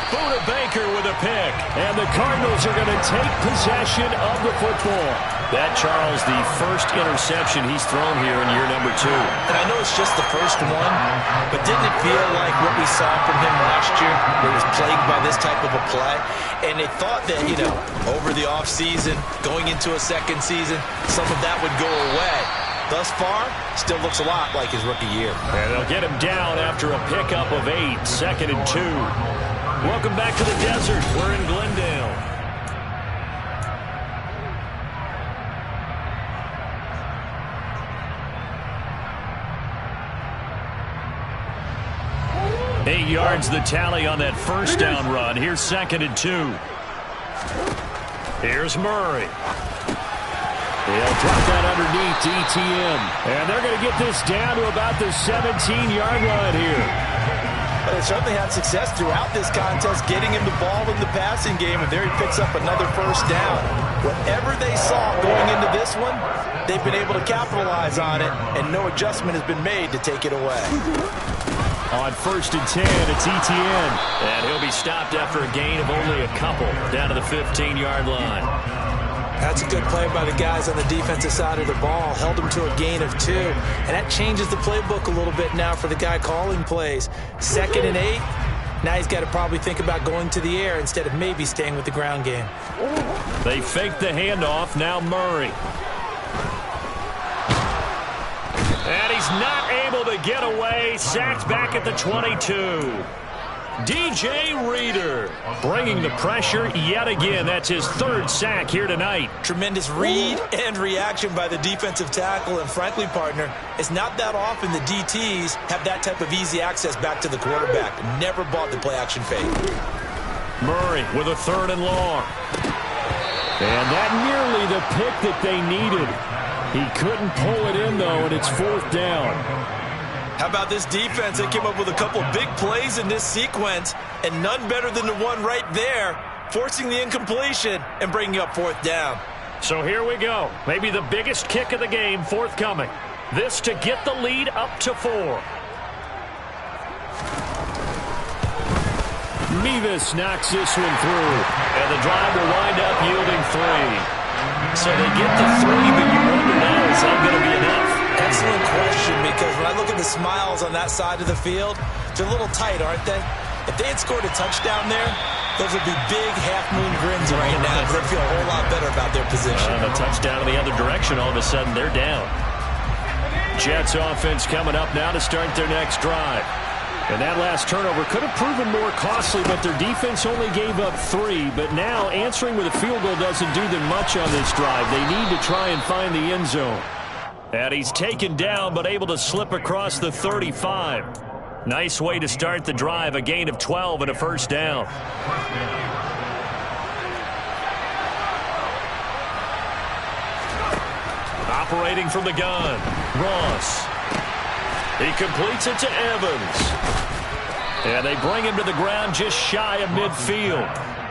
Buda Baker with a pick. And the Cardinals are going to take possession of the football. That, Charles, the first interception he's thrown here in year number 2. And I know it's just the first one, but didn't it feel like what we saw from him last year, where he was plagued by this type of a play? And they thought that, you know, over the offseason, going into a second season, some of that would go away. Thus far, still looks a lot like his rookie year. And they'll get him down after a pickup of 8, 2nd and 2. Welcome back to the desert. We're in Glendale. Eight yards the tally on that first down run. Here's 2nd and 2. Here's Murray. He'll drop that underneath ETN. And they're going to get this down to about the 17-yard line here. But they certainly had success throughout this contest, getting him the ball in the passing game, and there he picks up another first down. Whatever they saw going into this one, they've been able to capitalize on it, and no adjustment has been made to take it away. On 1st and 10, it's ETN. And he'll be stopped after a gain of only a couple down to the 15-yard line. That's a good play by the guys on the defensive side of the ball. Held him to a gain of 2. And that changes the playbook a little bit now for the guy calling plays. 2nd and 8. Now he's got to probably think about going to the air instead of maybe staying with the ground game. They fake the handoff. Now Murray. And he's not able to get away. Sacked back at the 22. DJ Reader bringing the pressure yet again. That's his 3rd sack here tonight. Tremendous read and reaction by the defensive tackle. And frankly, partner, it's not that often the DTs have that type of easy access back to the quarterback. Never bought the play-action fake. Murray with a 3rd and long. And that nearly the pick that they needed. He couldn't pull it in, though, and it's 4th down. How about this defense? They came up with a couple big plays in this sequence, and none better than the one right there, forcing the incompletion and bringing up 4th down. So here we go. Maybe the biggest kick of the game forthcoming. This to get the lead up to 4. Mevis knocks this one through, and the drive will wind up yielding 3. So they get the 3, but you wonder now, is that going to be enough? Excellent question, because when I look at the smiles on that side of the field, they're a little tight, aren't they? If they had scored a touchdown there, those would be big half-moon grins right now, because they feel a whole lot better about their position. A touchdown in the other direction, all of a sudden they're down. Jets offense coming up now to start their next drive. And that last turnover could have proven more costly, but their defense only gave up 3. But now answering with a field goal doesn't do them much on this drive. They need to try and find the end zone. And he's taken down, but able to slip across the 35. Nice way to start the drive, a gain of 12 and a first down. Operating from the gun, Ross. He completes it to Evans. And they bring him to the ground just shy of midfield.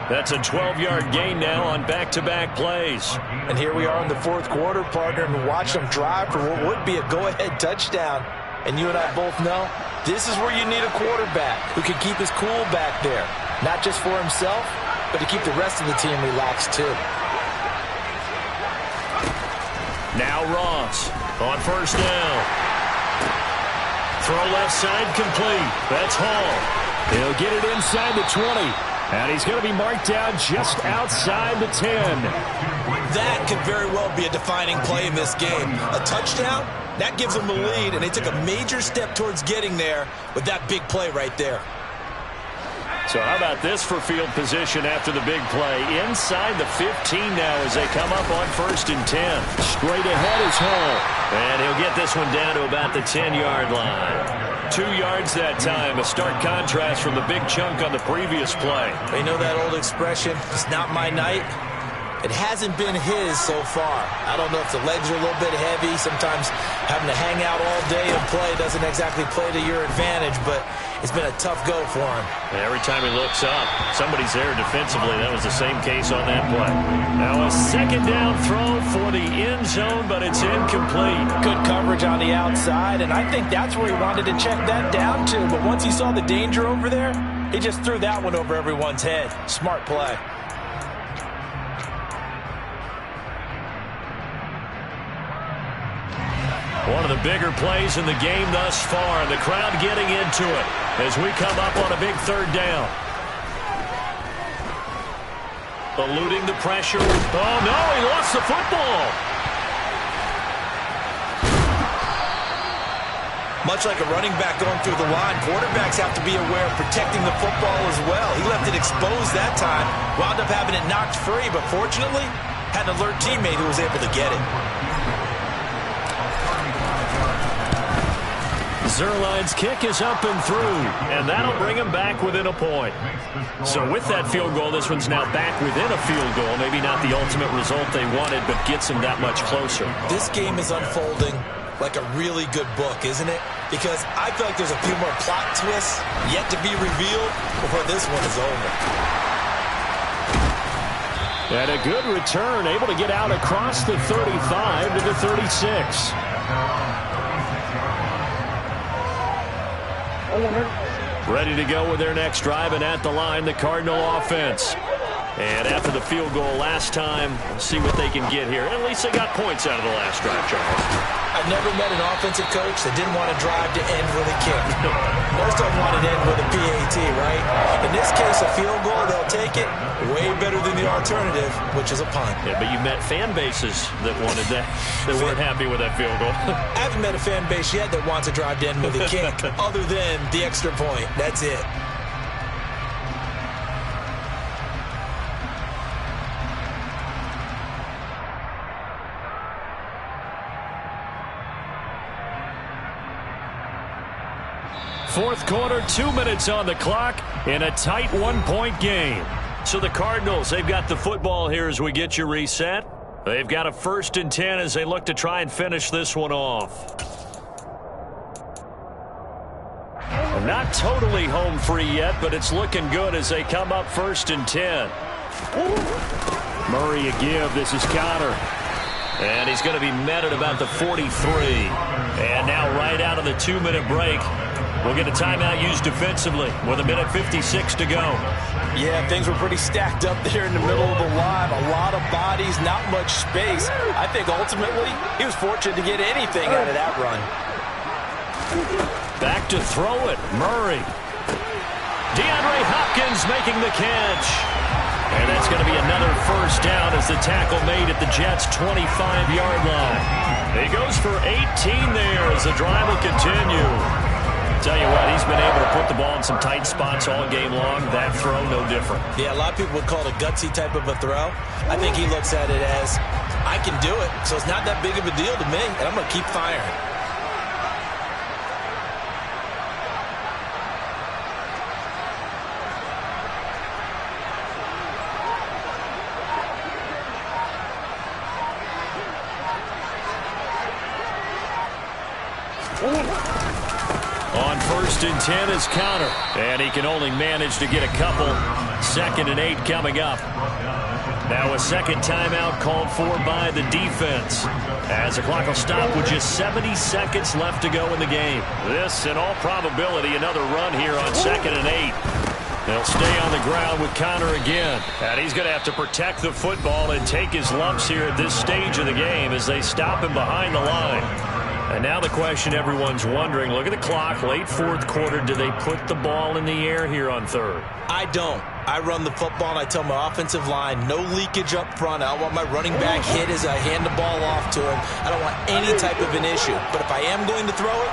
That's a 12-yard gain now on back-to-back plays. And here we are in the fourth quarter, partner, and watch them drive for what would be a go-ahead touchdown. And you and I both know this is where you need a quarterback who can keep his cool back there. Not just for himself, but to keep the rest of the team relaxed too. Now Ross on first down. Throw left side complete. That's Hall. He'll get it inside the 20. And he's going to be marked down just outside the 10. That could very well be a defining play in this game. A touchdown, that gives them the lead, and they took a major step towards getting there with that big play right there. So how about this for field position after the big play? Inside the 15 now as they come up on 1st and 10. Straight ahead is Hall. And he'll get this one down to about the 10-yard line. 2 yards that time. A stark contrast from the big chunk on the previous play. You know that old expression, it's not my night? It hasn't been his so far. I don't know if the legs are a little bit heavy. Sometimes having to hang out all day and play doesn't exactly play to your advantage, but it's been a tough go for him. Every time he looks up, somebody's there defensively. That was the same case on that play. Now a second down throw for the end zone, but it's incomplete. Good coverage on the outside, and I think that's where he wanted to check that down to. But once he saw the danger over there, he just threw that one over everyone's head. Smart play. One of the bigger plays in the game thus far. The crowd getting into it as we come up on a big third down. Eluding the pressure. Oh, no, he lost the football. Much like a running back going through the line, quarterbacks have to be aware of protecting the football as well. He left it exposed that time, wound up having it knocked free, but fortunately, had an alert teammate who was able to get it. Zerline's kick is up and through, and that'll bring him back within a point. So with that field goal, this one's now back within a field goal. Maybe not the ultimate result they wanted, but gets them that much closer. This game is unfolding like a really good book, isn't it? Because I feel like there's a few more plot twists yet to be revealed before this one is over. And a good return, able to get out across the 35 to the 36. Ready to go with their next drive, and at the line, the Cardinal offense. And after the field goal last time, we'll see what they can get here. At least they got points out of the last drive, Charles. I've never met an offensive coach that didn't want to drive to end with a kick. Most of them want it to end with a PAT, right? In this case, a field goal, they'll take it. Way better than the alternative, which is a punt. Yeah, but you met fan bases that wanted that, that weren't happy with that field goal. I haven't met a fan base yet that wants a drive to end with a kick, other than the extra point. That's it. Fourth quarter, 2 minutes on the clock in a tight 1-point game. So the Cardinals, they've got the football here as we get you reset. They've got a 1st and 10 as they look to try and finish this one off. Not totally home free yet, but it's looking good as they come up 1st and 10. Murray a give. This is Connor. And he's going to be met at about the 43. And now right out of the 2-minute break, we'll get a timeout used defensively with 1:56 to go. Yeah, things were pretty stacked up there in the middle of the line. A lot of bodies, not much space. I think ultimately he was fortunate to get anything out of that run. Back to throw it. Murray. DeAndre Hopkins making the catch. And that's going to be another first down as the tackle made at the Jets' 25-yard line. He goes for 18 there as the drive will continue. Tell you what, he's been able to put the ball in some tight spots all game long. That throw, no different. Yeah, a lot of people would call it a gutsy type of a throw. I think he looks at it as, I can do it, so it's not that big of a deal to me, and I'm going to keep firing. On 1st and 10 is counter. And he can only manage to get a couple. 2nd and 8 coming up. Now a second timeout called for by the defense, as the clock will stop with just 70 seconds left to go in the game. This, in all probability, another run here on 2nd and 8. They'll stay on the ground with Connor again. And he's going to have to protect the football and take his lumps here at this stage of the game as they stop him behind the line. And now the question everyone's wondering, look at the clock, late 4th quarter, do they put the ball in the air here on 3rd? I don't. I run the football, and I tell my offensive line, no leakage up front. I don't want my running back hit as I hand the ball off to him. I don't want any type of an issue. But if I am going to throw it,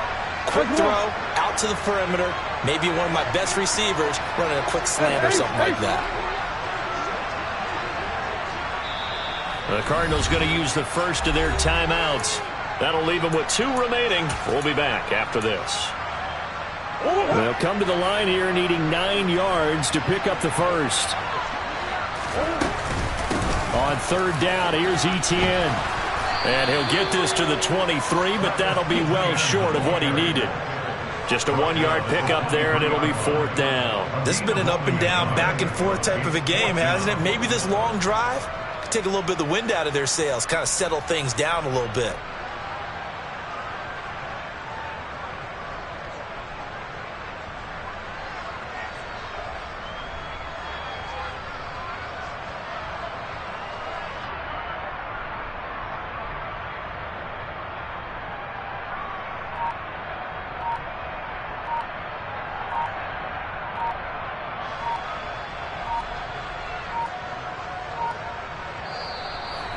quick throw, out to the perimeter, maybe one of my best receivers running a quick slant or something like that. The Cardinals going to use the first of their timeouts. That'll leave them with 2 remaining. We'll be back after this. They'll come to the line here needing 9 yards to pick up the first. On 3rd down, here's Etienne. And he'll get this to the 23, but that'll be well short of what he needed. Just a 1-yard pickup there, and it'll be 4th down. This has been an up and down, back and forth type of a game, hasn't it? Maybe this long drive could take a little bit of the wind out of their sails, kind of settle things down a little bit.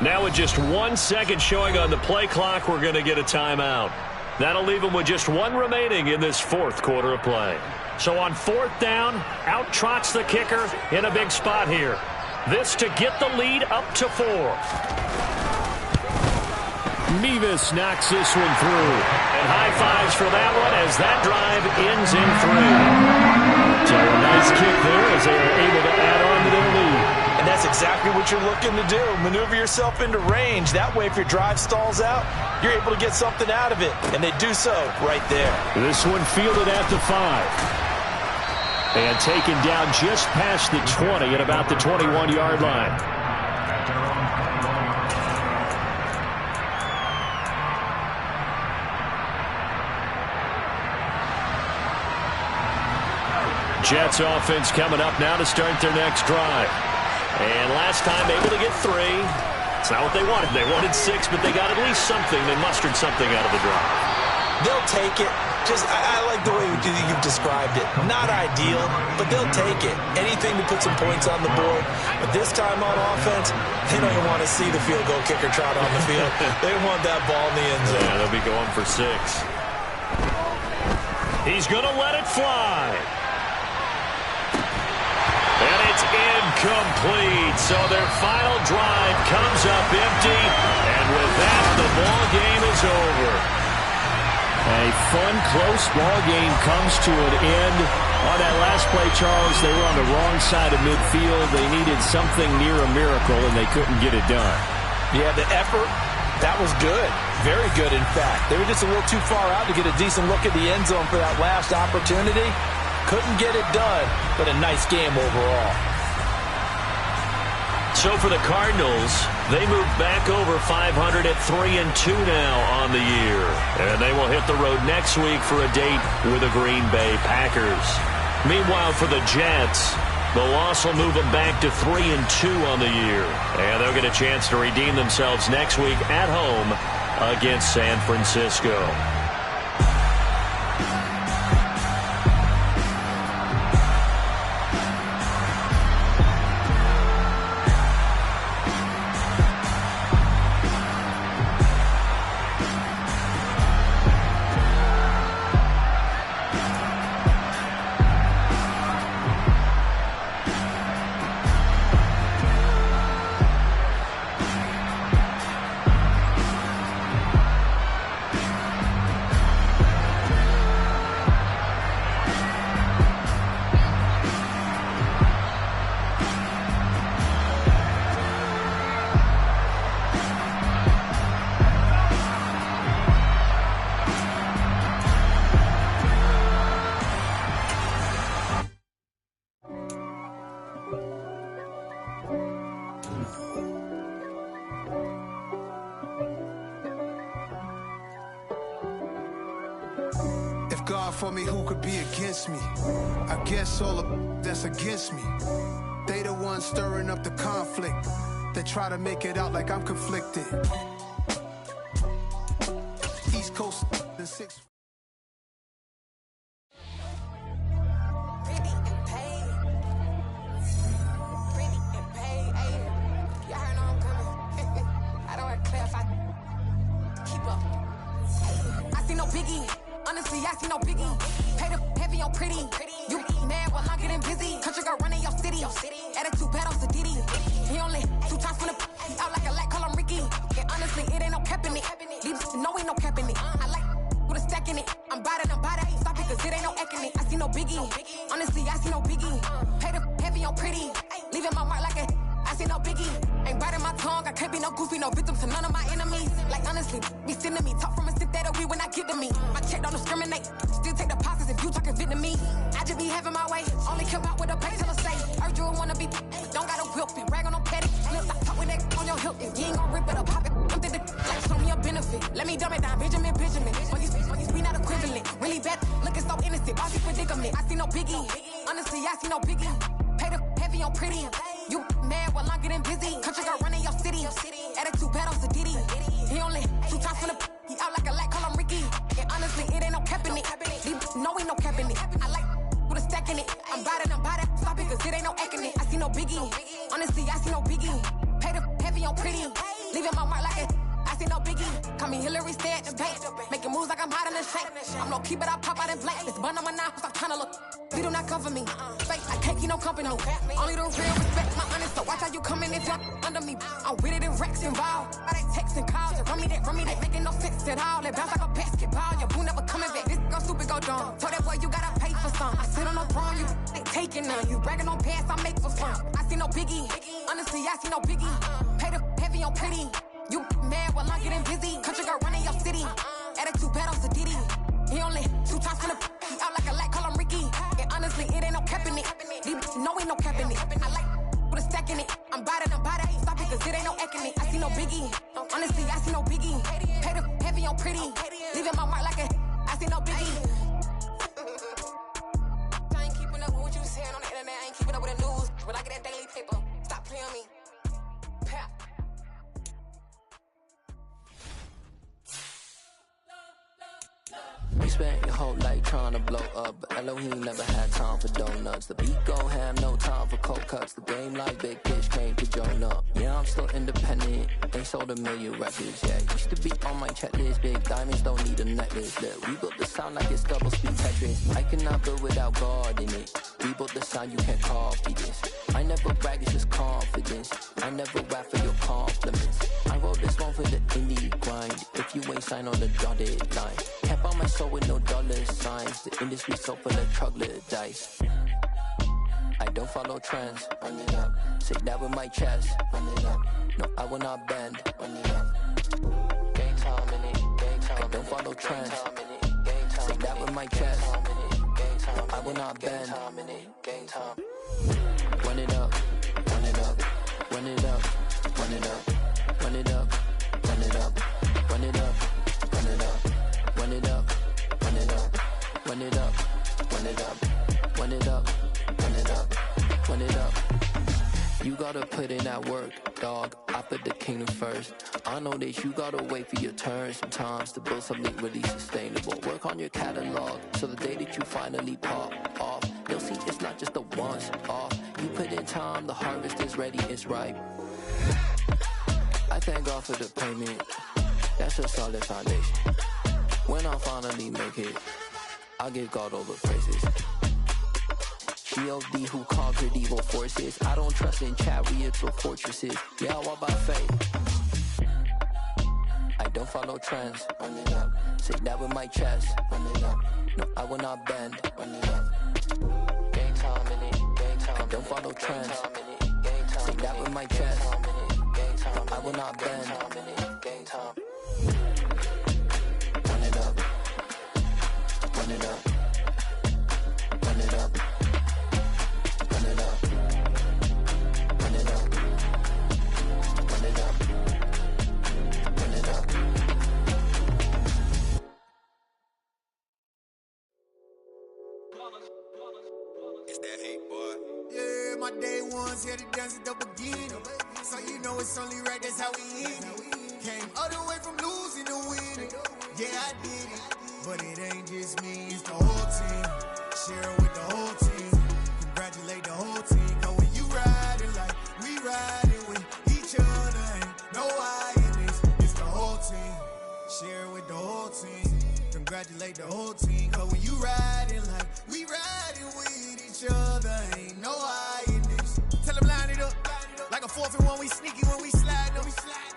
Now with just 1 second showing on the play clock, we're going to get a timeout. That'll leave them with just 1 remaining in this 4th quarter of play. So on 4th down, out trots the kicker in a big spot here. This to get the lead up to 4. Mevis knocks this one through. And high fives for that one as that drive ends in 3. So a nice kick there as they are able to add on to their lead. And that's exactly what you're looking to do. Maneuver yourself into range. That way, if your drive stalls out, you're able to get something out of it. And they do so right there. This one fielded at the 5. And taken down just past the 20 at about the 21-yard line. Jets offense coming up now to start their next drive. And last time able to get 3. It's not what they wanted. They wanted 6, but they got at least something. They mustered something out of the drive. They'll take it. I like the way you've described it. Not ideal, but they'll take it. Anything to put some points on the board. But this time on offense, they don't even want to see the field goal kicker trot on the field. They want that ball in the end zone. Yeah, they'll be going for 6. He's going to let it fly. And it's incomplete. So their final drive comes up empty. And with that, the ball game is over. A fun, close ball game comes to an end. On that last play, Charles, they were on the wrong side of midfield. They needed something near a miracle, and they couldn't get it done. Yeah, the effort, that was good. Very good, in fact. They were just a little too far out to get a decent look at the end zone for that last opportunity. Couldn't get it done, but a nice game overall. So for the Cardinals, they move back over 500 at 3-2 now on the year. And they will hit the road next week for a date with the Green Bay Packers. Meanwhile, for the Jets, the loss will move them back to 3-2 on the year. And they'll get a chance to redeem themselves next week at home against San Francisco. If God for me, who could be against me? I guess all of that's against me. They the ones stirring up the conflict. They try to make it out like I'm conflicted. East Coast, the 6. Honestly, I see no biggie. Pay the heavy on pretty. You mad while I'm getting busy. Country girl running your city. Attitude bad on Sadidi. He only 2 times from the he out like a light, call him Ricky. And honestly, it ain't no cap in it. These know ain't no cap in it. I like with a stack in it. I'm bad. Stop it, cause it ain't no eck in it. I see no biggie. Honestly, I see no biggie. Pay the heavy on pretty. Leaving my mark like a I see no biggie. Ain't biting my tongue. I can't be no goofy, no victim to none of my enemies. Like honestly, be sending me talk from a sit that we when I get to me. My check don't discriminate. Still take deposits if you talking Vietnamese. I just be having my way. Only care about what the pay tell her say. Urge you wanna be, don't got a whip. Be ragging on petty. Lips I talk with that on your hip. If you ain't gon' rip it or pop it, I'm thinking like show me a benefit. Let me dumb it down, Benjamin. When we not equivalent. Really bad, looking so innocent. Bossy predicament. I see no biggie. Honestly, I see no biggie. Pay the heavy on pretty. You mad while I'm getting busy. Country girl running your city. Attitude bad on Sadidi. He only 2 times from the he out like a light, call him Ricky. And honestly, it ain't no cap in it. No, ain't no cap in it. I like with a stack in it. I'm bad. Stop it, cause it ain't no eck in it. I see no biggie. Honestly, I see no biggie. Pay the heavy on pretty. Leaving my mark like a I see no biggie. Call me Hillary, stay at the bank. Making moves like I'm hiding in shape. I'm low key, but I pop out in blank. This bun on my knife, stop trying to look. They do not cover me. Fake, I can't keep no company. Only the real respect my honest. So watch how you coming if you're under me. I'm with it in Rex involved. I they texting calls. Run me that, making no sense at all. They bounce like a basketball. Your boo never coming back. This go stupid, go dumb. Told that boy you gotta pay for some. I sit on no throne, you ain't taking none. You bragging on pants, I make for fun. I see no biggie. Honestly, I see no biggie. Pay the heavy on pretty. You mad while I'm getting busy. Country girl running your city. Attitude bad on Sadidi. He only 2 times from the he out like a light, call him Ricky. And honestly, it ain't no cap in it. No, ain't no cap in it. I like with a stack in it. I'm bad. Stop it, cause it ain't no eck in it. I see no biggie. Honestly, I see no biggie. Pay the heavy on pretty. Leaving my mark like a I see no biggie. I ain't keeping up with what you saying on the internet. I ain't keeping up with the news. When I get that daily paper, stop playing on me. Pap. We spent your whole life trying to blow up, but Elohim never had time for donuts. The beat gon' have no time for cold cuts. The game like Big Fish came to join up. Yeah, I'm still independent. They sold 1 million records. Yeah, used to be on my checklist. Big diamonds don't need a necklace. Look, we built the sound like it's double speed Tetris. I cannot build without God in it. We built the sound, you can't copy this. I never brag, it's just confidence. I never rap for your compliments. I wrote this one for the indie grind. If you ain't signed on the dotted line, can't buy my soul with no dollar signs. The industry so full of troglodytes. I don't follow trends. Run it up. Say that with my chest. Run it up. No, I will not bend. Run it up. Game time in it. Game time. I don't follow trends. Say that with my chest. No, I will not bend. Game time. Run it up. Run it up. Run it up. Run it up. Run it up. Run it up. Run it up. Run it up. Run it up. Run it up. Run it up. Run it up. Run it up. Run it up. Run it up. You gotta put in that work, dog. I put the kingdom first. I know that you gotta wait for your turn sometimes to build something really sustainable. Work on your catalog, so the day that you finally pop off, you'll see it's not just a once off. You put in time, the harvest is ready, it's ripe. I thank God for the payment. That's a solid foundation. When I finally make it, I'll give God all the praises. G.O.D. who conquered evil forces. I don't trust in chariots or fortresses. Yeah, I walk by faith. I don't follow trends. Run it up. Say that with my chest. Run it up. No, I will not bend. Run it up. Game time in it. Game time. I don't follow trends. Say that with my chest. No, I will not bend. Game time. Run it up. Run it up. Run it up. Run it up. Run it up. Run it up. Run it up. It's that hate, boy. Yeah, my day ones here to dance at the beginning. So you know it's only right, that's how we end it. Came all the way from losing to winning. Yeah, I did it. But it ain't just me, it's the whole team. Share it with the whole team. Congratulate the whole team. Cause when you riding like we riding with each other, ain't no I in this. It's the whole team. Share it with the whole team. Congratulate the whole team. Cause when you riding like we riding with each other, ain't no I in this. Tell them line it up. Like a 4th and 1, we sneaky when we slide them.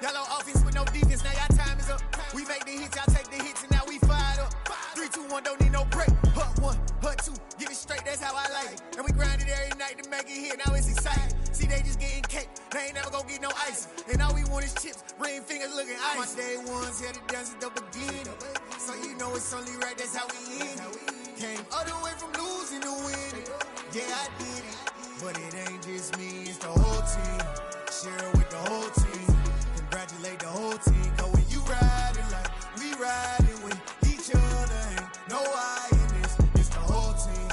Y'all on offense with no defense, now y'all time is up. We make the hits, y'all take the hits, and now we fired up. 3, 2, 1, don't need no break. Hut 1, hut 2, get it straight, that's how I like it. And we grind it every night to make it hit, now it's exciting. See, they just getting cake, they ain't never gonna get no ice. And all we want is chips, ring fingers looking ice. My day ones here to dance at the beginning. So you know it's only right, that's how we end it. Came all the way from losing to winning. Yeah, I did it. But it ain't just me, it's the whole team. Share it with the whole team. Congratulate the whole team. Cause when you riding like we riding with each other, ain't no I in this. It's the whole team.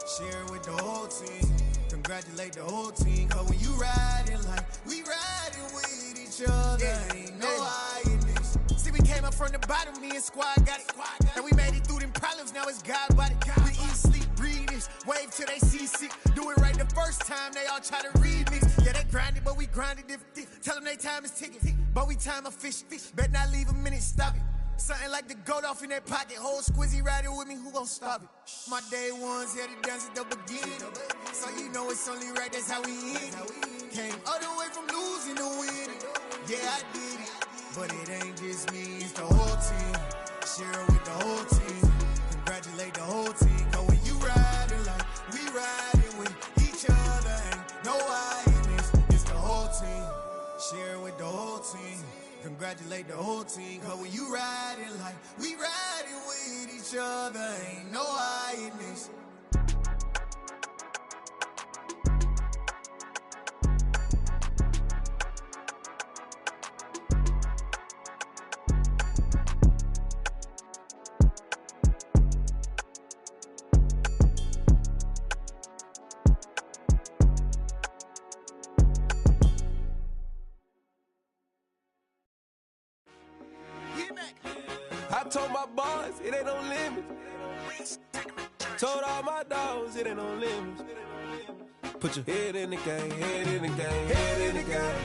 Share it with the whole team. Congratulate the whole team. Cause when you riding like we riding with each other, ain't no I in this. See, we came up from the bottom, me and squad got it. And we made it through them problems, now it's God body. We eat, sleep, breathe this. Wave till they see sick. Do it right the first time, they all try to remix. Yeah, they grinded, but we grinded different. Tell them they time is ticking, but we time a fish. Bet not leave a minute, stop it. Something like the goat off in that pocket. Whole squizzy riding with me, who gon' stop it? My day ones here to dance at the beginning. So you know it's only right, that's how we end it. Came all the way from losing to winning. Yeah, I did it. But it ain't just me, it's the whole team. Share it with the whole team. Congratulate the whole team. Cause when you riding like we riding with each other, ain't no I in this. It's the whole team. Share it with the whole team. Congratulate the whole team. Cause when you riding like we riding with each other, ain't no I in this. I told my boys, it ain't no limits. Told all my dogs, it ain't no limits. Put your head in the game, head in the game, head in the game.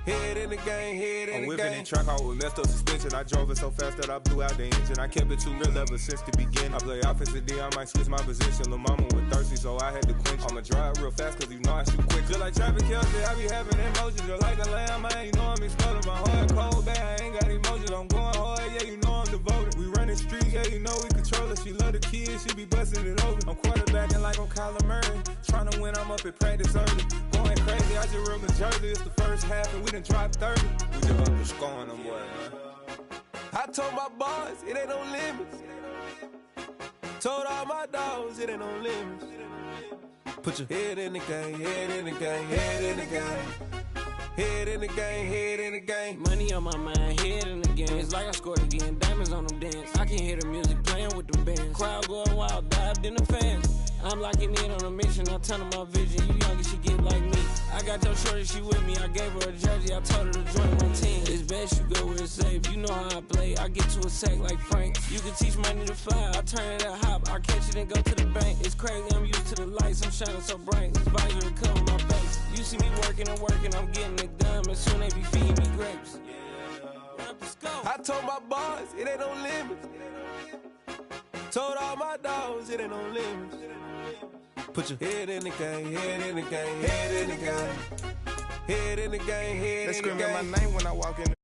Head in the game, head in the game. I'm whipping in track out with messed up suspension. I drove it so fast that I blew out the engine. I kept it too real ever since the beginning. I play offensive D, I might switch my position. Lil' mama was thirsty, so I had to quench. I'ma drive real fast, cause you know I shoot quick. Just like traffic Kelsey, I be having emotions. Just like a lamb, I ain't know I'm exploding. My heart cold, bad, I ain't got emotions. I'm going hard, yeah, you know I'm devoted. We running streets, yeah, you know we control it. She love the kids, she be busting it over. I'm quarterbacking like I'm Kyler Murray. Trying to win, I'm up at practice early. Going crazy, I just rub the jersey. It's the first half and we done dropped 30. We just up to scoring them, boy, man. I told my boys, it ain't no limits. Told all my dogs, it ain't no limits. Put your head in the game, head in the game, head in the game. Head in the game, head in the game. Money on my mind, head in the game. It's like I scored again, diamonds on them dance. I can hear the music playing with them bands. Crowd going wild, dived in the fans. I'm locking in on a mission, I tell her my vision. You young and she get like me. I got your shorty, she with me. I gave her a jersey, I told her to join my team. It's best you go where it's safe. You know how I play, I get to a sack like Frank. You can teach money to fly, I turn it at hop. I catch it and go to the bank. It's crazy, I'm used to the lights, I'm shining so bright. This visor to cover my face. You see me working and working, I'm getting it done. And soon they be feeding me grapes. I told my boys, it ain't no limits. Told all my dogs, it ain't no limits. Put your head in the game, head in the game, head in the game. Head in the game, head in the game. They screaming my name when I walk in.